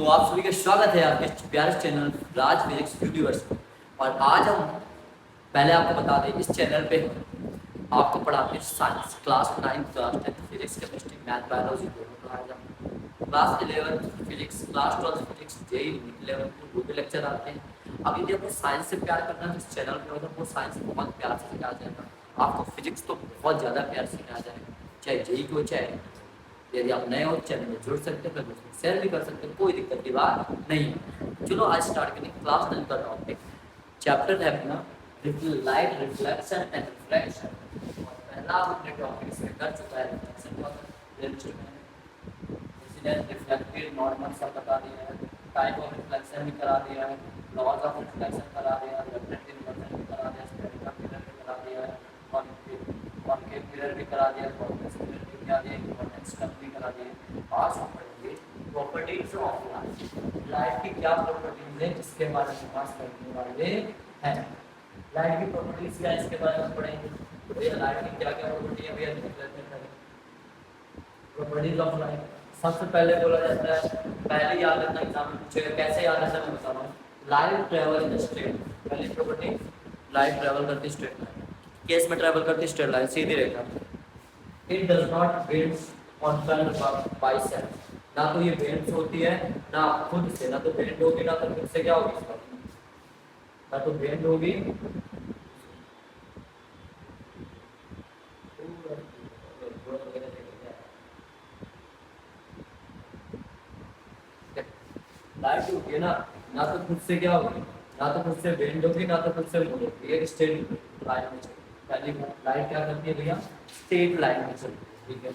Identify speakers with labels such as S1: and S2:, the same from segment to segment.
S1: तो आप सभी का स्वागत है आपके प्यारे चैनल राज फिजिक्स यूनिवर्स में। और आज हम पहले आपको बता दें, इस चैनल पे आपको पढ़ाते हैं science class 9 class 10 physics chemistry math biology दोनों पढ़ाया जाता है। Class 11 physics class 12 physics JEE 11 वो भी लेक्चर आते हैं। अब यदि आपको साइंस से प्यार करना है, इस चैनल पर होगा वो साइंस बहुत प्यार से सिखाया जाएगा। आपको फिजिक्स तो बहुत ज़्यादा प्यार से सिखाया जाएगा, चाहे जेई को चाहे। यदि आप नए हो चैनल में जुड़ सकते हैं, फिर शेयर भी कर सकते हैं, कोई दिक्कत की बात नहीं है। चलो आज स्टार्ट करें क्लास 9 का टॉपिक। चैप्टर है अपना लाइट रिफ्लेक्शन एंड रिफ्लेक्शन। पहला हमने टॉपिक इसमें कर चुका है, रिफ्लेक्शन का रिफ्लेक्टिव नॉर्मल सब बता दिया है, टाइप ऑफ रिफ्लेक्शन भी करा दिया है, लॉज ऑफ रिफ्लेक्शन करा दिया है, रिफ्लेक्टिव इन्वर्जन भी करा दिया है, स्फेरिकल मिरर भी करा दिया है, कॉन्केव मिरर भी करा दिया है, कॉन्वेक्स मिरर भी करा दिया है, इन्वर्जन स्टफ भी करा दिया है। आज हम पढ़ेंगे प्रॉपर्टीज ऑफ लाइट। लाइट की क्या प्रॉपर्टीज है इसके बारे में बात करने वाले हैं। लाइट की प्रॉपर्टीज क्या है इसके बारे में पढ़ेंगे। तो भैया लाइट की क्या क्या प्रॉपर्टी है भैया, प्रॉपर्टीज ऑफ लाइट। सबसे पहले बोला जाता है, पहले याद रखना एग्जाम में पूछेगा, कैसे याद रखना मैं बता रहा हूँ। लाइट ट्रेवल इन स्ट्रेट, पहली प्रॉपर्टी लाइट ट्रेवल करती स्ट्रेट लाइन। केस में ट्रेवल करती straight line, Sidhi Rekha. It does not bend on front by self, ना तो ये बेंड होती है ना खुद से, ना तो बेंड होगी ना तो खुद से क्या होगी इसका, ना तो बेंड होगी लाइट होगी है ना तो खुद से क्या होगी, ना तो खुद से बेंड होगी ना तो खुद से मूव होगी, एक स्ट्रेट लाइन में चलती है। पहली लाइट क्या करती है भैया, स्ट्रेट लाइन में चलती है, ठीक है।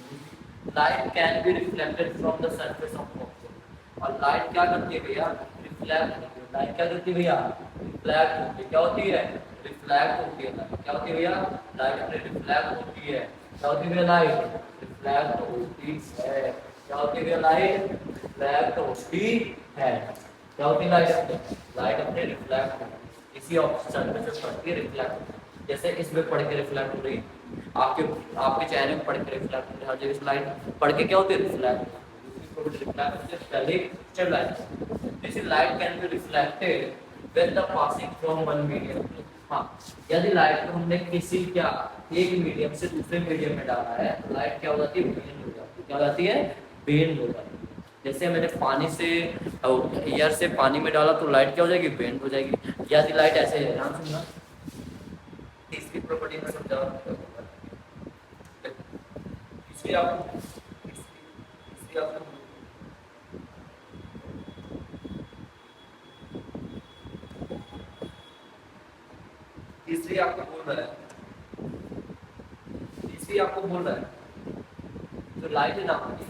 S1: Light can be reflected from the surface of object. और लाइट क्या करती है भैया, रिफ्लेक्ट होती है। लाइट क्या करती है भैया, रिफ्लेक्ट होती है। क्या होती है, रिफ्लेक्ट होती है। क्या होती है भैया, लाइट अपने रिफ्लेक्ट होती है। क्या होती है भैया, लाइट रिफ्लेक्ट होती है। क्या होती है भैया, लाइट रिफ्लेक्ट होती है। क्या होती है लाइट, लाइट अपने रिफ्लेक्ट होती है, इसी सरफेस से पढ़ के रिफ्लेक्ट होती है। जैसे इसमें पढ़ के रिफ्लेक्ट हो रही, आपके आपके चेहरे में पढ़ के रिफ्लेक्ट हो रही, हर जगह लाइट पढ़ के क्या होती है, reflect. This light can be reflected when the passing from one medium। हाँ, यदि लाइट को हमने किसी क्या एक मीडियम से दूसरे मीडियम में डाला है तो लाइट क्या हो जाती है, बेंड हो जाती है। क्या हो जाती है, बेंड हो जाती है। जैसे मैंने पानी से एयर से पानी में डाला तो लाइट क्या हो जाएगी, बेंड हो जाएगी। यदि लाइट ऐसे है, ध्यान सुनना, इसकी प्रॉपर्टी में समझा इसलिए आपको तीसरी आपको बोल रहा है, तीसरी आपको बोल रहा है जो लाइट है ना हमारी,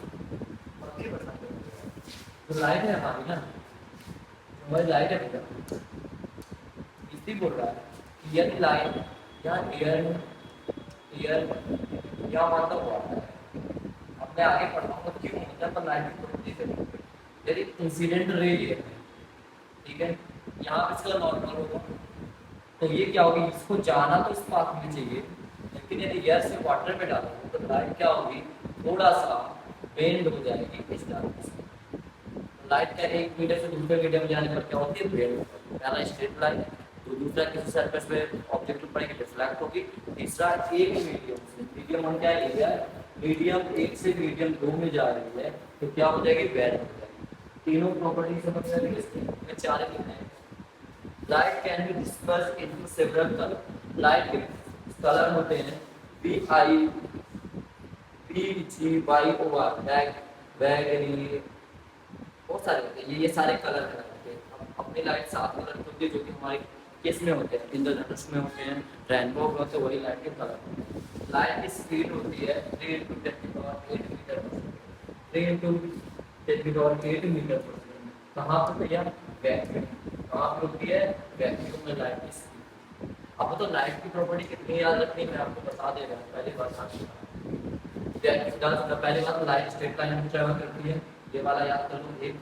S1: जो लाइट है हमारी ना, हमारी लाइट है बेटा, तीसरी बोल रहा है कि यदि लाइट या एयर या मतलब हुआ है, अब मैं आगे पढ़ाऊंगा क्यों होता है, पर लाइट की प्रॉपर्टी से यदि इंसिडेंट रे है, ठीक है, यहाँ पे इसका नॉर्मल होगा तो ये क्या होगी, इसको जाना तो इस पाथ में चाहिए, लेकिन यदि एयर से वाटर में डालोगे तो लाइट क्या होगी, थोड़ा सा बेंड हो जाएगी इस डायरेक्शन से। तो लाइट का एक मीडियम से दूसरे मीडियम में जाने पर क्या होती है, बेंड। पहला स्ट्रेट लाइन, तो दूसरा किसी सरफेस में ऑब्जेक्ट पर पड़ेगी, रिफ्लेक्ट होगी। तीसरा एक मीडियम से, मीडियम हम क्या है, मीडियम एक से मीडियम दो में जा रही है तो क्या हो जाएगी, बेंड हो जाएगी। तीनों प्रॉपर्टी समझ में आ रही है इसमें, चार लिखना है। Light can be dispersed into several colors। Light के कलर होते हैं BIGYOR, बैग, बैगनी, बहुत सारे होते हैं। ये सारे कलर होते हैं। अपनी लाइट 7 कलर होती है जो कि हमारे किस में होते हैं, इंद्रधनुष में होते हैं, रेनबो में होते हैं, वही लाइट के कलर। लाइट की स्पीड होती है 3 × 10⁸ मीटर, 3 × 10⁸ मीटर। कहाँ पर भैया, वैक्यूम। कहाँ पर होती है, वैक्यूम में लाइट की स्पीड। अब तो लाइट की प्रॉपर्टी कितनी याद रखनी मैं आपको बता दे रहा हूँ। पहली बात पहली बात लाइट स्ट्रेट लाइन में ट्रेवल करती है, ये वाला याद कर लो। एक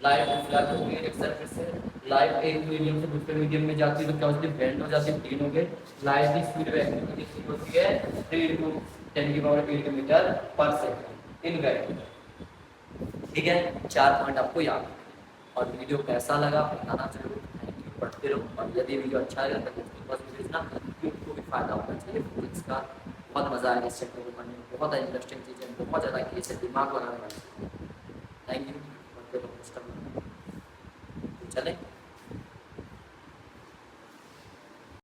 S1: लाइट रिफ्लेक्ट होती है एक सरफेस से, लाइट एक मीडियम से दूसरे मीडियम में जाती है तो क्या होती है, बेंड हो जाती है। तीन हो गए। लाइट की स्पीड वैक्यूम की कितनी होती है, 3 × 10⁸ मीटर पर सेकंड इन वैक्यूम। ठीक है, 4 पॉइंट आपको याद। और वीडियो कैसा लगा बताना जरूर। थैंक यू, पढ़ते रहो। और यदि वीडियो अच्छा लगा तो दोस्तों के पास भी भेजना, क्योंकि उनको भी फायदा होना चाहिए फिजिक्स का। बहुत मजा आएगा इस चैप्टर को पढ़ने में, बहुत इंटरेस्टिंग चीज़ है, बहुत ज़्यादा केस है, दिमाग बनाने वाली। थैंक यू, पढ़ते रहो।